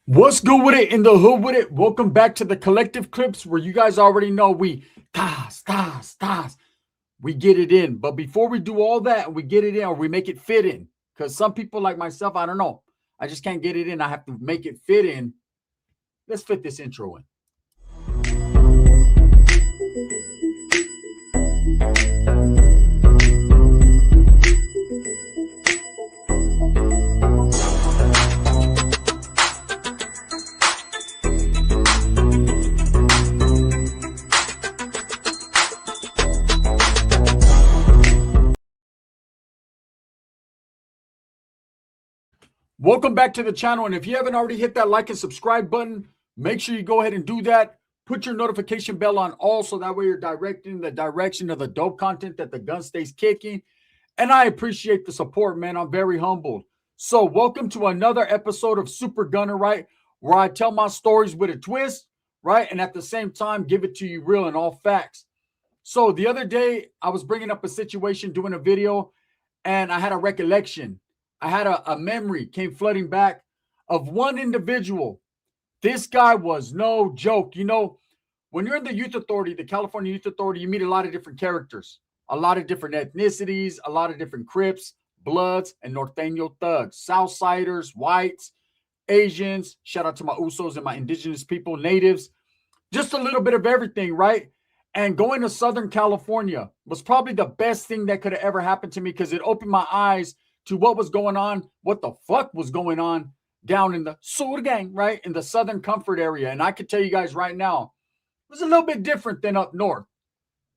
What's good with it in the hood with it? Welcome back to the collective clips where you guys already know we we get it in. But before we do all that, we get it in or we make it fit in. Because some people like myself, I don't know. I just can't get it in. I have to make it fit in. Let's fit this intro in. Welcome back to the channel. And if you haven't already hit that like and subscribe button, make sure you go ahead and do that. Put your notification bell on all so that way you're directing the direction of the dope content that the gun stays kicking. And I appreciate the support, man. I'm very humbled. So welcome to another episode of Super Gunner, right? Where I tell my stories with a twist, right? And at the same time, give it to you real and all facts. So the other day, I was bringing up a situation, doing a video, and I had a recollection. I had a memory came flooding back of one individual. This guy was no joke. You know, when you're in the youth authority, the California Youth Authority, you meet a lot of different characters, a lot of different ethnicities, a lot of different Crips, Bloods, and Norteño thugs, Southsiders, whites, Asians. Shout out to my Usos and my indigenous people, natives, just a little bit of everything, right? And going to Southern California was probably the best thing that could have ever happened to me because it opened my eyes to what was going on, what the fuck was going on down in the Sur Gang, right? In the Southern Comfort area. And I could tell you guys right now, it was a little bit different than up north.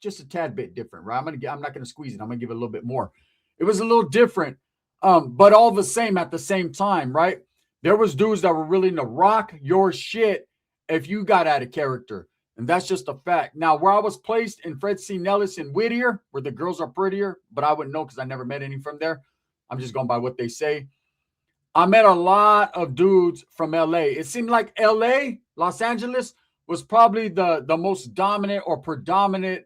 Just a tad bit different, right? I'm not gonna squeeze it. I'm gonna give it a little bit more. It was a little different, but all the same at the same time, right? There was dudes that were willing to rock your shit if you got out of character. And that's just a fact. Now, where I was placed in Fred C. Nellis in Whittier, where the girls are prettier, but I wouldn't know because I never met any from there. I'm just going by what they say. I met a lot of dudes from LA. It seemed like LA, Los Angeles, was probably the most dominant or predominant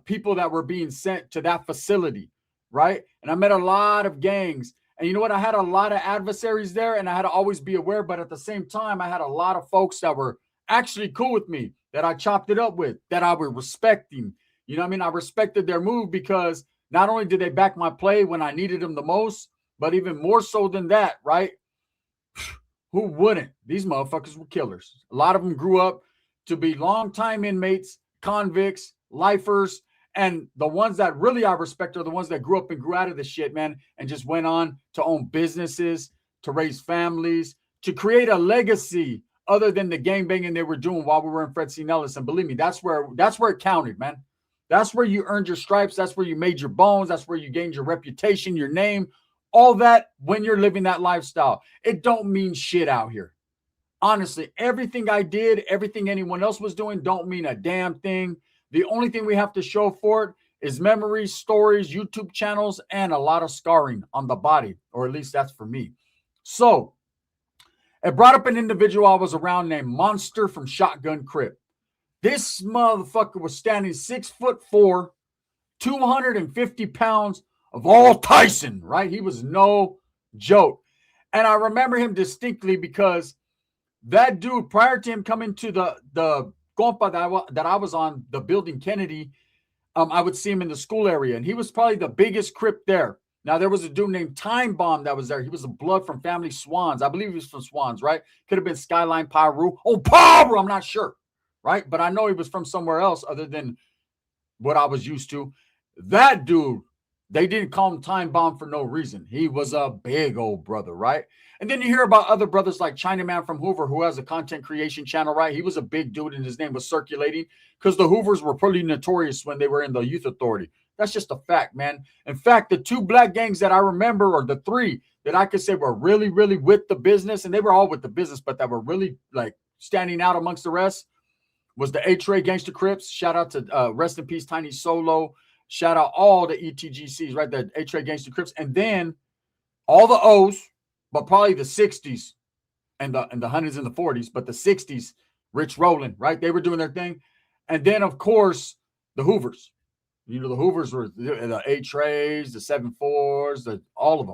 people that were being sent to that facility, right? And I met a lot of gangs. And you know what? I had a lot of adversaries there, and I had to always be aware. But at the same time, I had a lot of folks that were actually cool with me, that I chopped it up with, that I was respecting. You know what I mean? I respected their move because not only did they back my play when I needed them the most, but even more so than that, right? Who wouldn't? These motherfuckers were killers. A lot of them grew up to be longtime inmates, convicts, lifers, and the ones that really I respect are the ones that grew up and grew out of the shit, man, and just went on to own businesses, to raise families, to create a legacy other than the gangbanging they were doing while we were in Fred C. Nellis. And believe me, that's where it counted, man. That's where you earned your stripes. That's where you made your bones. That's where you gained your reputation, your name, all that when you're living that lifestyle. It don't mean shit out here. Honestly, everything I did, everything anyone else was doing don't mean a damn thing. The only thing we have to show for it is memories, stories, YouTube channels, and a lot of scarring on the body, or at least that's for me. So it brought up an individual I was around named Monster from Shotgun Crip. This motherfucker was standing 6'4", 250 pounds of all Tyson, right? He was no joke. And I remember him distinctly because that dude, prior to him coming to the compa that I was on, the building Kennedy, I would see him in the school area, and he was probably the biggest Crip there. Now, there was a dude named Time Bomb that was there. He was a blood from family Swans. I believe he was from Swans, right? Could have been Skyline Pyru. Oh, Pyru, I'm not sure, right? But I know he was from somewhere else other than what I was used to. That dude, they didn't call him Time Bomb for no reason. He was a big old brother, right? And then you hear about other brothers like Chinaman from Hoover, who has a content creation channel, right? He was a big dude and his name was circulating because the Hoovers were pretty notorious when they were in the youth authority. That's just a fact, man. In fact, the two black gangs that I remember, or the three that I could say were really, really with the business, and they were all with the business, but that were really like standing out amongst the rest, was the A-Tray Gangster Crips. Shout out to rest in peace, Tiny Solo. Shout out all the ETGCs, right? The A-Tray Gangster Crips. And then all the O's, but probably the 60s and the hundreds and the 40s, but the 60s, Rich Rowland, right? They were doing their thing. And then, of course, the Hoovers. You know, the Hoovers were the A-Trays, the 7-4s, all of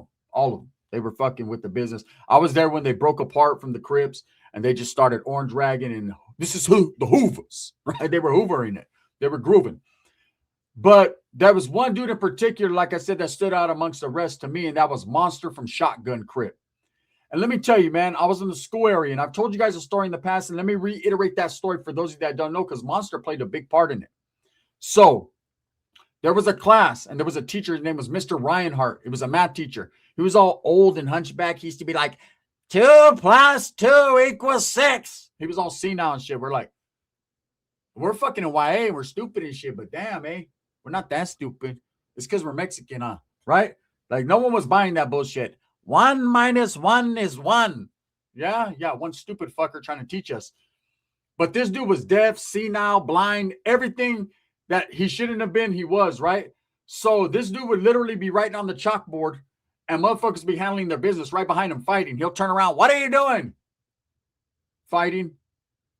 them. They were fucking with the business. I was there when they broke apart from the Crips and they just started orange ragging and this is who the Hoovers, right? They were hoovering it. They were grooving. But there was one dude in particular, like I said, that stood out amongst the rest to me, and that was Monster from Shotgun Crip. And let me tell you, man, I was in the school area, and I've told you guys a story in the past, and let me reiterate that story for those of you that don't know, because Monster played a big part in it. So there was a class, and there was a teacher. His name was Mr. Reinhardt. He was a math teacher. He was all old and hunchback. He used to be like, 2 plus 2 = 6. He was all senile and shit. We're like, we're fucking in YA, and we're stupid and shit, but damn, we're not that stupid. It's because we're Mexican, huh? Right? Like, no one was buying that bullshit. 1 minus 1 is 1. Yeah, one stupid fucker trying to teach us. But this dude was deaf, senile, blind, everything that he shouldn't have been, he was, right? So this dude would literally be writing on the chalkboard and motherfuckers be handling their business right behind him fighting. He'll turn around. What are you doing? Fighting.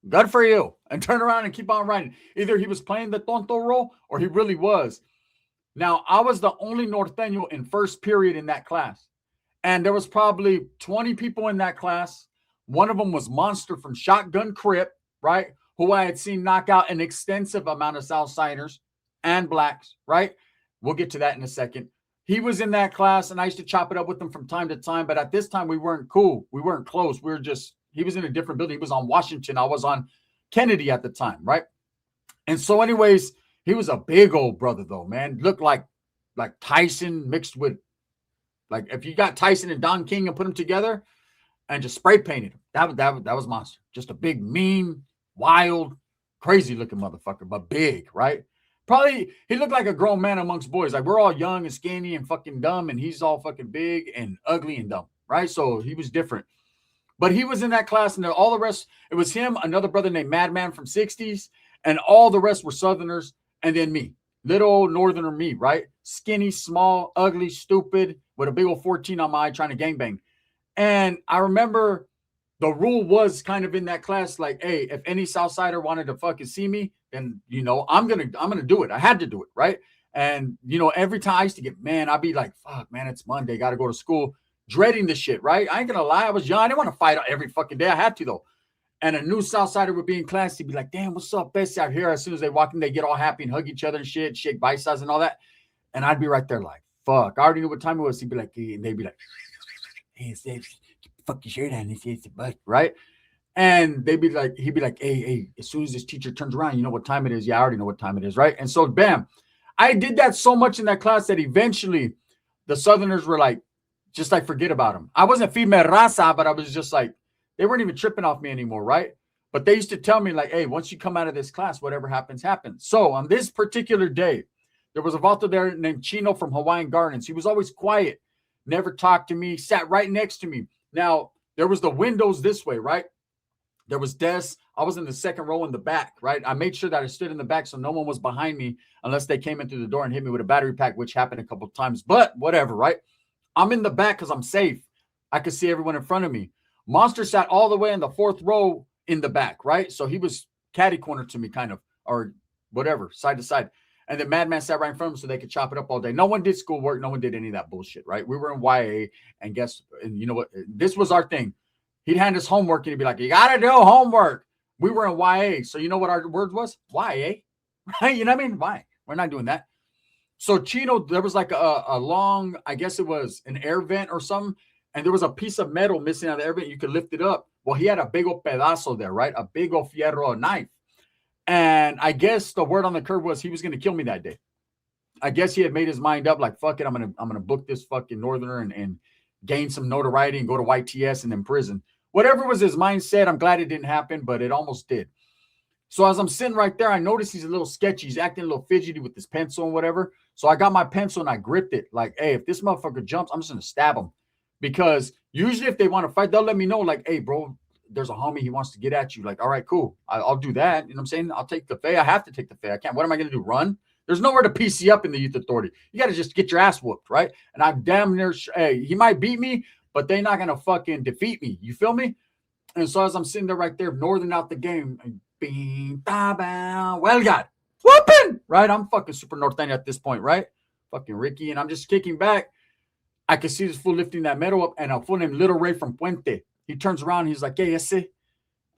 Good for you. And turn around and keep on writing. Either he was playing the tonto role or he really was. Now, I was the only Norteño in first period in that class. And there was probably 20 people in that class. One of them was Monster from Shotgun Crip, right? Who I had seen knock out an extensive amount of Southsiders and blacks, right? We'll get to that in a second. He was in that class, and I used to chop it up with him from time to time. But at this time, we weren't cool. We weren't close. We were just, he was in a different building. He was on Washington. I was on Kennedy at the time, right? And so anyways, he was a big old brother, though, man. Looked like Tyson mixed with, like, if you got Tyson and Don King and put them together and just spray painted him. That was Monster. Just a big, mean, wild, crazy-looking motherfucker, but big, right? Probably, he looked like a grown man amongst boys. Like, we're all young and skinny and fucking dumb, and he's all fucking big and ugly and dumb, right? So he was different. But he was in that class, and all the rest, it was him, another brother named Madman from 60s, and all the rest were Southerners, and then me. Little old Northerner me, right? Skinny, small, ugly, stupid, with a big old 14 on my eye trying to gangbang. And I remember the rule was kind of in that class, like, hey, if any Southsider wanted to fucking see me, then, you know, I'm gonna do it. I had to do it, right? And, you know, every time I used to get, man, I'd be like, fuck, man, it's Monday, got to go to school, dreading this shit, right? I ain't gonna lie, I was young. I didn't want to fight every fucking day. I had to, though. And a new Southsider would be in class. He'd be like, damn, what's up, Bessie out here? As soon as they walk in, they get all happy and hug each other and shit, shake biceps and all that. And I'd be right there like, fuck. I already knew what time it was. He'd be like, and they'd be like, hey, fuck your shirt on. It's a butt, right? And they'd be like, he'd be like, hey, as soon as this teacher turns around, you know what time it is? Yeah, I already know what time it is, right? And so, bam. I did that so much in that class that eventually the Southerners were like, just like, forget about him. I wasn't female raza, but I was just like, they weren't even tripping off me anymore, right? But they used to tell me like, hey, once you come out of this class, whatever happens, happens. So on this particular day, there was a vato there named Chino from Hawaiian Gardens. He was always quiet, never talked to me, sat right next to me. Now, there was the windows this way, right? There was desks. I was in the second row in the back, right? I made sure that I stood in the back so no one was behind me unless they came in through the door and hit me with a battery pack, which happened a couple of times. But whatever, right? I'm in the back because I'm safe. I could see everyone in front of me. Monster sat all the way in the fourth row in the back, right? So he was catty corner to me, kind of, or whatever, side to side. And then Madman sat right in front of him so they could chop it up all day. No one did schoolwork. No one did any of that bullshit, right? We were in YA, and and you know what? This was our thing. He'd hand us homework, and he'd be like, you got to do homework. We were in YA. So you know what our word was? YA, right? You know what I mean? Why? We're not doing that. So Chino, there was like a long, I guess it was an air vent or something. And there was a piece of metal missing out of the air vent. You could lift it up. Well, he had a big old pedazo there, right? A big old fierro knife. And I guess the word on the curb was he was going to kill me that day. I guess he had made his mind up like, fuck it, I'm gonna book this fucking Northerner and gain some notoriety and go to YTS and then prison. Whatever was his mindset, I'm glad it didn't happen, but it almost did. So as I'm sitting right there, I noticed he's a little sketchy. He's acting a little fidgety with his pencil and whatever. So I got my pencil and I gripped it like, hey, if this motherfucker jumps, I'm just going to stab him. Because usually if they want to fight, they'll let me know like, hey, bro, there's a homie. He wants to get at you. Like, all right, cool. I'll do that. You know what I'm saying? I'll take the fay. I have to take the fay. I can't. What am I going to do? Run? There's nowhere to PC up in the youth authority. You got to just get your ass whooped, right? And I'm damn near, hey, he might beat me, but they're not going to fucking defeat me. You feel me? And so as I'm sitting there right there, Northern out the game, bing, da, bow, well, God, whooping, right? I'm fucking super Norteño at this point, right? Fucking Ricky, and I'm just kicking back. I could see this fool lifting that metal up, and a fool named Little Ray from Puente. He turns around, he's like, hey, ese.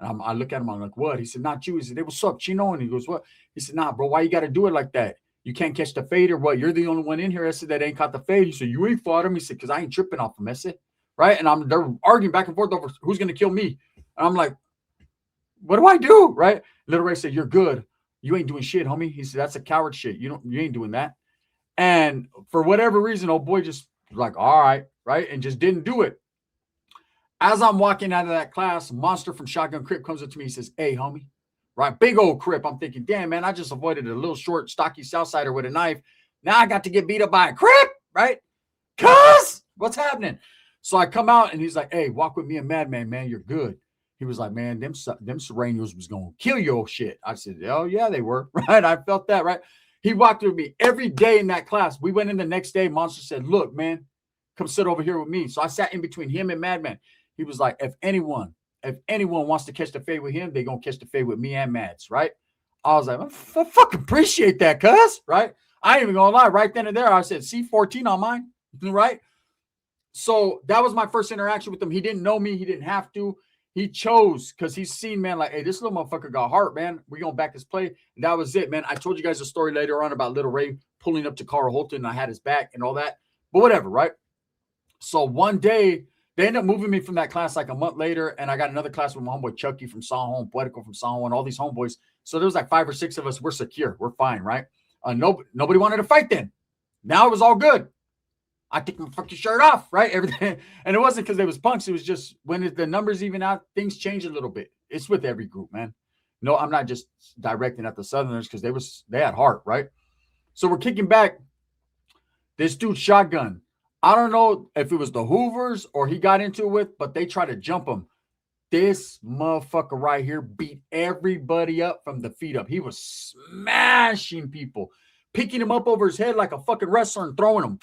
And I look at him, I'm like, what? He said, not you. He said, hey, what's up, Chino? And he goes, what? He said, nah, bro, why you got to do it like that? You can't catch the fade or what? You're the only one in here, I said, that ain't caught the fade. He said, you ain't fought him. He said, because I ain't tripping off him, I said, right? And they're arguing back and forth over who's going to kill me. And I'm like, what do I do, right? Little Ray said, you're good. You ain't doing shit, homie. He said, that's a coward shit. You ain't doing that. And for whatever reason, old boy just like, all right, right? And just didn't do it. As I'm walking out of that class, Monster from Shotgun Crip comes up to me. He says, hey, homie, right? Big old Crip. I'm thinking, damn, man, I just avoided a little short, stocky Southsider with a knife. Now I got to get beat up by a Crip, right? Cuz, what's happening? So I come out and he's like, hey, walk with me and Madman, man. You're good. He was like, man, them Serranios was going to kill your shit. I said, oh, yeah, they were, right? I felt that, right? He walked with me every day in that class. We went in the next day. Monster said, look, man, come sit over here with me. So I sat in between him and Madman. He was like, if anyone wants to catch the fade with him, they're going to catch the fade with me and Mads, right? I was like, I fucking appreciate that, cuz, right? I ain't even going to lie. Right then and there, I said, C14 on mine, right? So that was my first interaction with him. He didn't know me. He didn't have to. He chose because he's seen, man, like, hey, this little motherfucker got heart, man. We're going to back his play. And that was it, man. I told you guys a story later on about Little Ray pulling up to Carl Holton, and I had his back and all that. But whatever, right? So one day, they ended up moving me from that class like a month later, and I got another class with my homeboy Chucky from San Juan, Poetico from San Juan, all these homeboys. So there was like 5 or 6 of us. We're secure. We're fine, right? Nobody wanted to fight then. Now it was all good. I take my fucking shirt off, right? Everything. And it wasn't because they was punks. It was just when the numbers even out, things change a little bit. It's with every group, man. No, I'm not just directing at the Southerners because they had heart, right? So we're kicking back. This dude shotgun. I don't know if it was the Hoovers or he got into it with, but they tried to jump him. This motherfucker right here beat everybody up from the feet up. He was smashing people, picking him up over his head like a fucking wrestler and throwing him.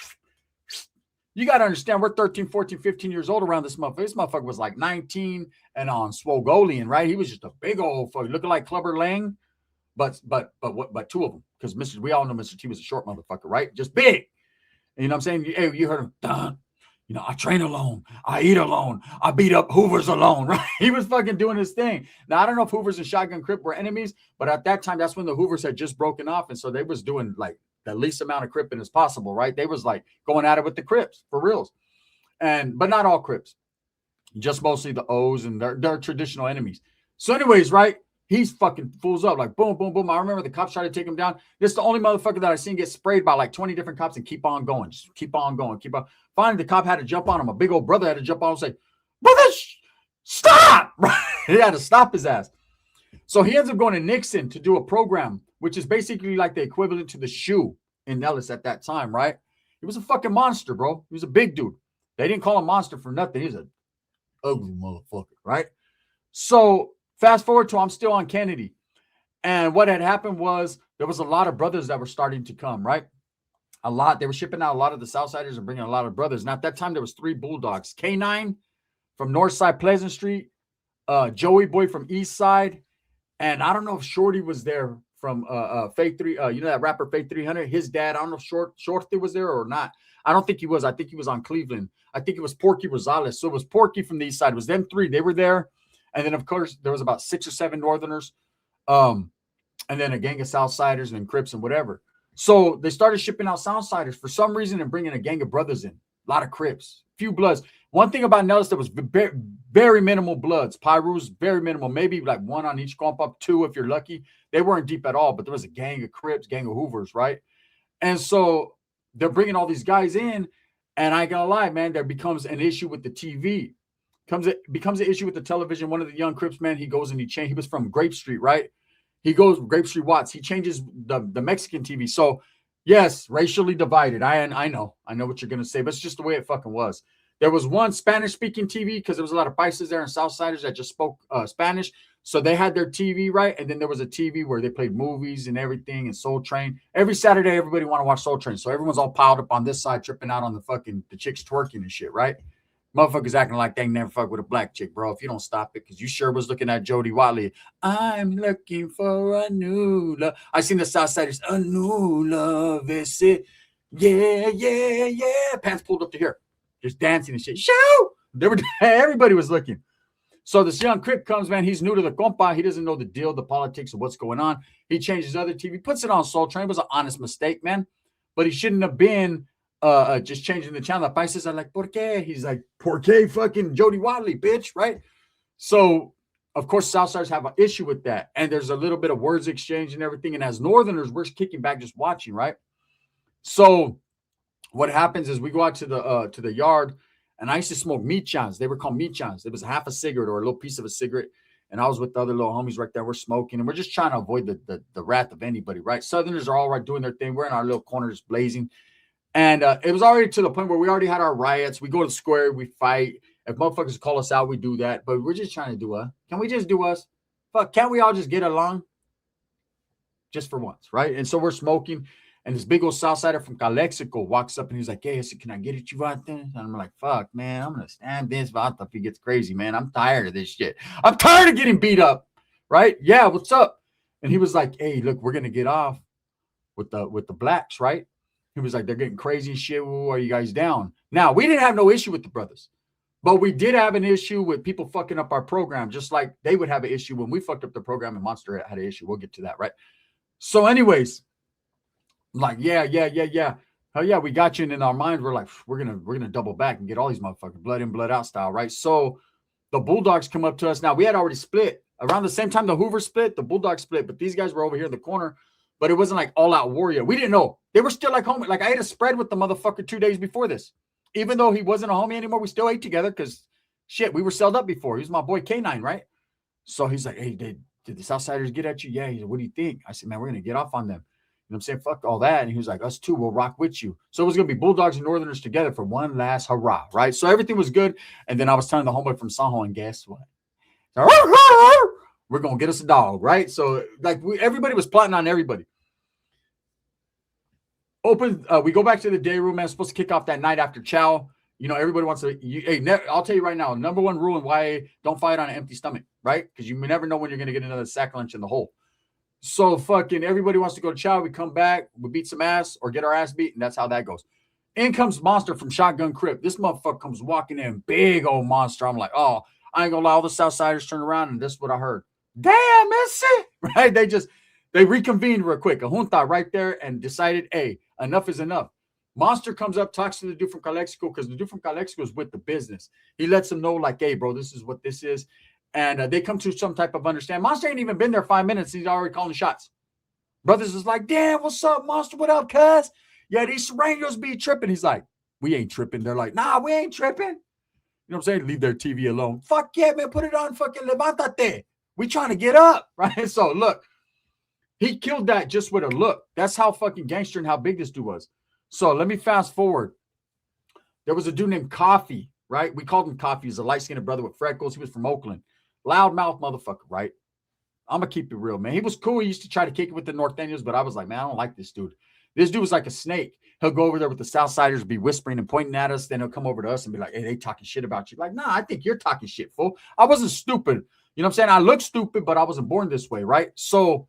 You got to understand, we're 13, 14, 15 years old around this motherfucker. This motherfucker was like 19 and on Swogolian, right? He was just a big old fucker, looking like Clubber Lang, but 2 of them. Because we all know Mr. T was a short motherfucker, right? Just big. You know what I'm saying? Hey, you heard him, done. You know, I train alone. I eat alone. I beat up Hoovers alone, right? He was fucking doing his thing. Now, I don't know if Hoovers and Shotgun Crip were enemies, but at that time, that's when the Hoovers had just broken off. And so they was doing like the least amount of Cripping as possible, right? They was like going at it with the Crips for reals. But not all Crips. Just mostly the O's and their traditional enemies. So anyways, right? He's fucking fools up like boom, boom, boom. I remember the cops tried to take him down. This is the only motherfucker that I seen get sprayed by like 20 different cops and keep on going. Just keep on going. Keep on. Finally, the cop had to jump on him. A big old brother had to jump on him and say, brother, stop. He had to stop his ass. So he ends up going to Nixon to do a program, which is basically like the equivalent to the SHU in Nellis at that time, right? He was a fucking monster, bro. He was a big dude. They didn't call him monster for nothing. He was an ugly motherfucker, right? So fast forward to I'm still on Kennedy. And what had happened was there was a lot of brothers that were starting to come, right? A lot. They were shipping out a lot of the Southsiders and bringing a lot of brothers. And at that time, there was 3 Bulldogs. K9 from Northside Pleasant Street, Joey Boy from East Side, and I don't know if Shorty was there from Fake 3, you know that rapper Fake 300? His dad, I don't know if Shorty was there or not. I don't think he was. I think he was on Cleveland. I think it was Porky Rosales. So it was Porky from the East Side. It was them 3. They were there. And then, of course, there was about 6 or 7 Northerners. And then a gang of Southsiders and Crips and whatever. So they started shipping out Southsiders for some reason and bringing a gang of brothers in. A lot of Crips, few Bloods. One thing about Nellis, there was very minimal Bloods. Pyrus, very minimal. Maybe like 1 on each clump up, 2 if you're lucky. They weren't deep at all, but there was a gang of Crips, gang of Hoovers, right? And so they're bringing all these guys in, and I ain't gonna lie, man, there becomes an issue with the TV. Becomes an issue with the television. One of the young Crips, man, he goes and he was from Grape Street, right? He goes Grape Street Watts. He changes the Mexican TV. So yes, racially divided. I know what you're gonna say, but it's just the way it fucking was. There was one Spanish-speaking TV because there was a lot of Pisces there and Southsiders that just spoke Spanish. So they had their TV, right? And then there was a TV where they played movies and everything and Soul Train. Every Saturday, everybody want to watch Soul Train. So everyone's all piled up on this side, tripping out on the chicks twerking and shit, right? Motherfuckers acting like they ain't never fuck with a black chick, bro. If you don't stop it, because you sure was looking at Jody Watley. I'm looking for a new love. I seen the Southsiders. A new love is it. Yeah. Pants pulled up to here. just dancing and shit. Show! They were, everybody was looking. So this young Crip comes, man. He's new to the compa. He doesn't know the deal, the politics of what's going on. He changes other TV, puts it on Soul Train. It was an honest mistake, man. But he shouldn't have been just changing the channel. The Paises are like, ¿por qué? He's like, ¿por qué fucking Jody Watley, bitch, right? So, of course, Southsiders have an issue with that. And there's a little bit of words exchange and everything. And as Northerners, we're kicking back just watching, right? So what happens is we go out to the yard, and I used to smoke michans. They were called michans. It was half a cigarette or a little piece of a cigarette. And I was with the other little homies right there. We're smoking, and we're just trying to avoid the wrath of anybody, right? Southerners are all right doing their thing. We're in our little corners blazing. And it was already to the point where we already had our riots. We go to the square, we fight. If motherfuckers call us out, we do that. But we're just trying to do us. Can we just do us? Fuck, can't we all just get along? Just for once, right? And so we're smoking. And this big old Southsider from Calexico walks up and he's like, hey, I said, can I get it, you Vata? And I'm like, fuck, man, I'm going to stand this Vata if he gets crazy, man. I'm tired of this shit. I'm tired of getting beat up, right? Yeah, what's up? And he was like, hey, look, we're going to get off with the blacks, right? He was like, they're getting crazy and shit. Ooh, are you guys down? Now, we didn't have no issue with the brothers, but we did have an issue with people fucking up our program, just like they would have an issue when we fucked up the program and Monster had an issue. We'll get to that, right? So anyways, like, yeah. Oh yeah, we got you. And in our minds, we're like, we're gonna double back and get all these motherfuckers blood in, blood out style, right? So the Bulldogs come up to us. Now we had already split around the same time the Hoover split, the Bulldogs split, but these guys were over here in the corner. But it wasn't like all out warrior. We didn't know. They were still like homie. Like I ate a spread with the motherfucker 2 days before this. Even though he wasn't a homie anymore, we still ate together because shit, we were sold up before. He was my boy K9, right? So he's like, hey, did the Southsiders get at you? Yeah. He said, what do you think? I said, man, we're gonna get off on them. You know what I'm saying? Fuck all that. And he was like, us too, we'll rock with you. So it was going to be Bulldogs and Northerners together for one last hurrah, right? So everything was good. And then I was telling the homeboy from Sanjo, and guess what? We're going to get us a dog, right? So like everybody was plotting on everybody. We go back to the day room, man. Supposed to kick off that night after chow. You know, everybody wants to, I'll tell you right now, number one rule in YA, don't fight on an empty stomach, right? Because you never know when you're going to get another sack lunch in the hole. So fucking everybody wants to go to chow. We come back, we beat some ass or get our ass beat, and that's how that goes. In comes Monster from Shotgun Crip. This motherfucker comes walking in, big old monster. I'm like, oh, I ain't gonna lie, all the Southsiders turn around, and this is what I heard. Damn, Missy! Right? They reconvened real quick, a junta right there, and decided, hey, enough is enough. Monster comes up, talks to the dude from Calexico, because the dude from Calexico is with the business. He lets them know, like, hey, bro, this is what this is. And they come to some type of understanding. Monster ain't even been there 5 minutes. He's already calling shots. Brothers is like, damn, what's up, Monster? What up, cuz? Yeah, these Serranos be tripping. He's like, we ain't tripping. They're like, nah, we ain't tripping. You know what I'm saying? Leave their TV alone. Fuck yeah, man. Put it on fucking Levantate. We trying to get up, right? So look, he killed that just with a look. That's how fucking gangster and how big this dude was. So let me fast forward. There was a dude named Coffee, right? We called him Coffee. He's a light-skinned brother with freckles. He was from Oakland. Loudmouth motherfucker, right? I'm going to keep it real, man. He was cool. He used to try to kick it with the Norteños, but I was like, man, I don't like this dude. This dude was like a snake. He'll go over there with the Southsiders, be whispering and pointing at us. Then he'll come over to us and be like, hey, they talking shit about you. Like, nah, I think you're talking shit, fool. I wasn't stupid. You know what I'm saying? I look stupid, but I wasn't born this way, right? So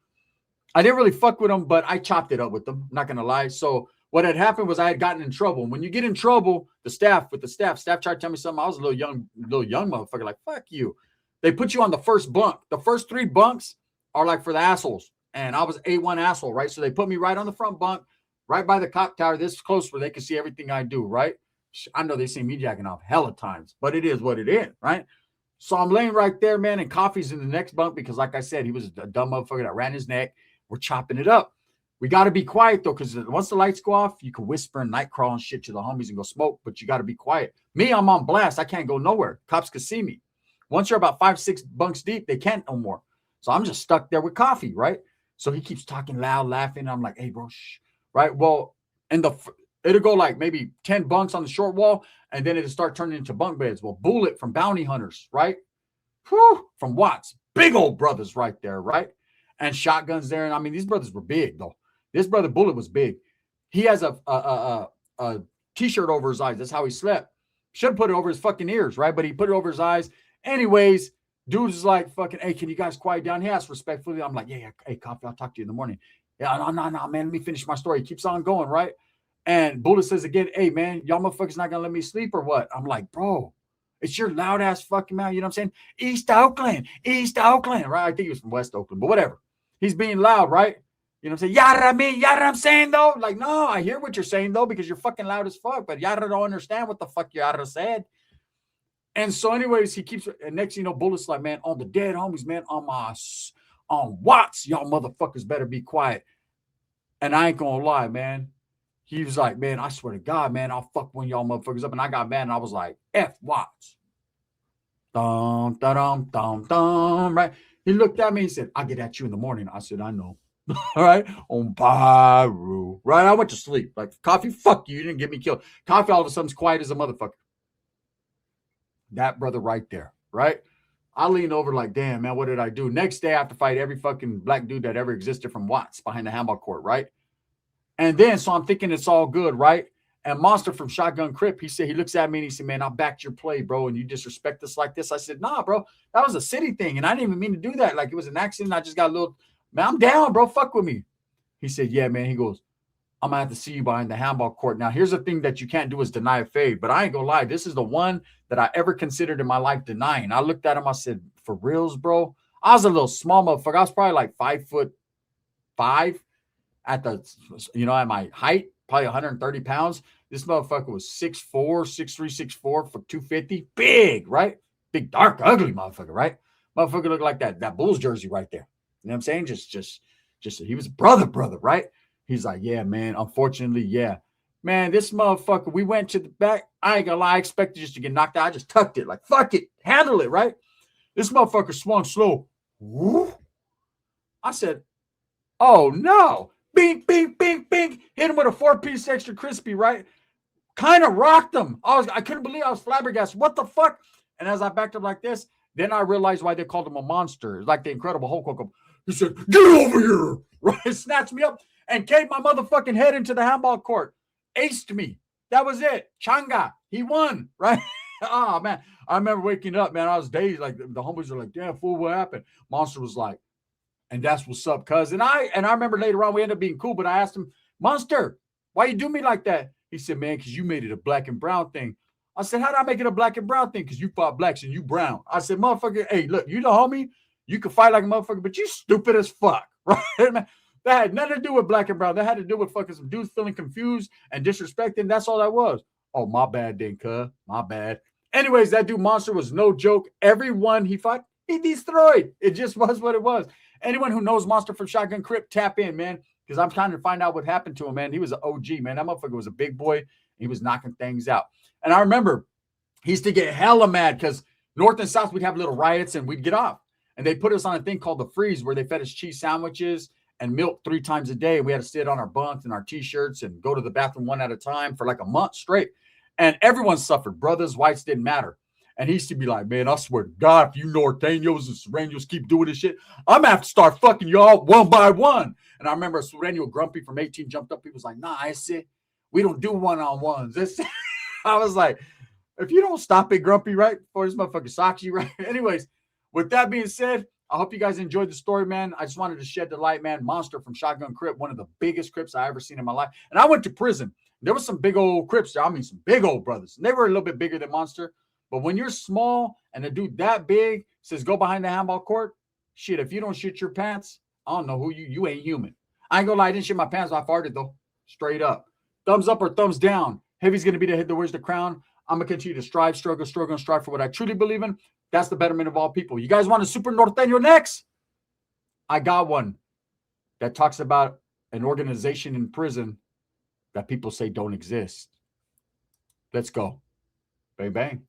I didn't really fuck with him, but I chopped it up with them. I'm not going to lie. So what had happened was I had gotten in trouble. And when you get in trouble, staff tried to tell me something. I was a little young motherfucker, like, fuck you. They put you on the first bunk. The first 3 bunks are like for the assholes. And I was A1 asshole, right? So they put me right on the front bunk, right by the cop tower, this close where they can see everything I do, right? I know they see me jacking off hella times, but it is what it is, right? So I'm laying right there, man, and Coffee's in the next bunk because, like I said, he was a dumb motherfucker that ran his neck. We're chopping it up. We got to be quiet, though, because once the lights go off, you can whisper and night crawl and shit to the homies and go smoke, but you got to be quiet. Me, I'm on blast. I can't go nowhere. Cops can see me. Once you're about 5-6 bunks deep, they can't no more. So I'm just stuck there with Coffee, right? So he keeps talking loud, laughing. I'm like, hey, bro, shh. Right? Well, and it'll go like maybe 10 bunks on the short wall, and then it'll start turning into bunk beds. Well, Bullet from Bounty Hunters, right? Whew, from Watts. Big old brothers right there, right? And Shotguns there. And I mean, these brothers were big, though. This brother Bullet was big. He has a T-shirt over his eyes. That's how he slept. Should have put it over his fucking ears, right? But he put it over his eyes. Anyways, dude's like, fucking, hey, can you guys quiet down? He asked respectfully. I'm like, yeah, hey, Coffee, I'll talk to you in the morning. Yeah, no, man, let me finish my story. He keeps on going, right? And Buddha says again, hey, man, y'all motherfuckers not going to let me sleep or what? I'm like, bro, it's your loud ass fucking mouth. You know what I'm saying? East Oakland, right? I think he was from West Oakland, but whatever. He's being loud, right? You know what I'm saying? Yara me, yara I'm saying though. Like, no, I hear what you're saying though, because you're fucking loud as fuck, but yara don't understand what the fuck yara said. And so, anyways, he keeps, and next, you know, Bullet's like, man, on the dead homies, man, on Watts, y'all motherfuckers better be quiet. And I ain't gonna lie, man. He was like, man, I swear to God, man, I'll fuck one of y'all motherfuckers up. And I got mad and I was like, F Watts. Dum, dum, dum, dum, right? He looked at me, he said, I'll get at you in the morning. I said, I know. All right. On Baru. Right. I went to sleep. Like, Coffee, fuck you. You didn't get me killed. Coffee all of a sudden's quiet as a motherfucker. That brother right there. Right. I leaned over like, damn, man, what did I do? Next day I have to fight every fucking black dude that ever existed from Watts behind the handball court. Right. And then, so I'm thinking it's all good. Right. And Monster from Shotgun Crip, he said, he looks at me and he said, man, I backed your play, bro. And you disrespect us like this. I said, nah, bro, that was a city thing. And I didn't even mean to do that. Like, it was an accident. I just got a little, man, I'm down, bro. Fuck with me. He said, yeah, man. He goes, I'm going to have to see you behind the handball court. Now, here's the thing that you can't do is deny a fade. But I ain't going to lie. This is the one that I ever considered in my life denying. I looked at him. I said, for reals, bro? I was a little small motherfucker. I was probably like 5'5" at the, you know, at my height, probably 130 pounds. This motherfucker was 6'4", 6'3", 6'4" for 250. Big, right? Big, dark, ugly motherfucker, right? Motherfucker looked like that Bulls jersey right there. You know what I'm saying? Just he was brother, right? He's like, yeah, man, unfortunately, yeah. Man, this motherfucker, we went to the back. I ain't gonna lie, I expected just to get knocked out. I just tucked it. Like, fuck it. Handle it, right? This motherfucker swung slow. Woo. I said, oh, no. Bing, bing, bing, bing. Hit him with a 4-piece extra crispy, right? Kind of rocked him. I couldn't believe I was flabbergasted. What the fuck? And as I backed up like this, then I realized why they called him a monster. It's like the Incredible Hulk woke up. He said, get over here. Right? Snatched me up and caved my motherfucking head into the handball court. Aced me. That was it. Changa. He won. Right? Oh, man. I remember waking up, man. I was dazed. Like, the homies were like, damn, fool, what happened? Monster was like, and that's what's up, cuz. And I remember later on, we ended up being cool, but I asked him, Monster, why you do me like that? He said, man, because you made it a black and brown thing. I said, how did I make it a black and brown thing? Because you fought blacks and you brown. I said, motherfucker, hey, look, you the homie. You can fight like a motherfucker, but you stupid as fuck. Right, man? That had nothing to do with black and brown. That had to do with fucking some dudes feeling confused and disrespecting. That's all that was. Oh, my bad then, cuz. My bad. Anyways, that dude Monster was no joke. Everyone he fought, he destroyed. It just was what it was. Anyone who knows Monster from Shotgun Crip, tap in, man. Because I'm trying to find out what happened to him, man. He was an OG, man. That motherfucker was a big boy. He was knocking things out. And I remember he used to get hella mad because North and South, we'd have little riots and we'd get off. And they put us on a thing called the freeze where they fed us cheese sandwiches and milk 3 times a day. We had to sit on our bunks and our T-shirts and go to the bathroom one at a time for like a month straight. And everyone suffered. Brothers, whites, didn't matter. And he used to be like, man, I swear to God, if you Norteños and Sureños keep doing this shit, I'm going to have to start fucking y'all one by one. And I remember a Sureño Grumpy from 18 jumped up. He was like, nah, I said, we don't do one-on-ones. I was like, if you don't stop it, Grumpy, right? Before this motherfucker socks you, right? Anyways, with that being said, I hope you guys enjoyed the story, man. I just wanted to shed the light, man. Monster from Shotgun Crip, one of the biggest Crips I ever seen in my life. And I went to prison. There was some big old Crips there. I mean, some big old brothers. And they were a little bit bigger than Monster. But when you're small and a dude that big says go behind the handball court, shit, if you don't shit your pants, I don't know who you ain't human. I ain't gonna lie, I didn't shit my pants. I farted though. Straight up. Thumbs up or thumbs down. Heavy's gonna be the head that wears the crown. I'm gonna continue to strive, struggle, and strive for what I truly believe in. That's the betterment of all people. You guys want a Super Norteño next? I got one that talks about an organization in prison that people say don't exist. Let's go. Bang, bang.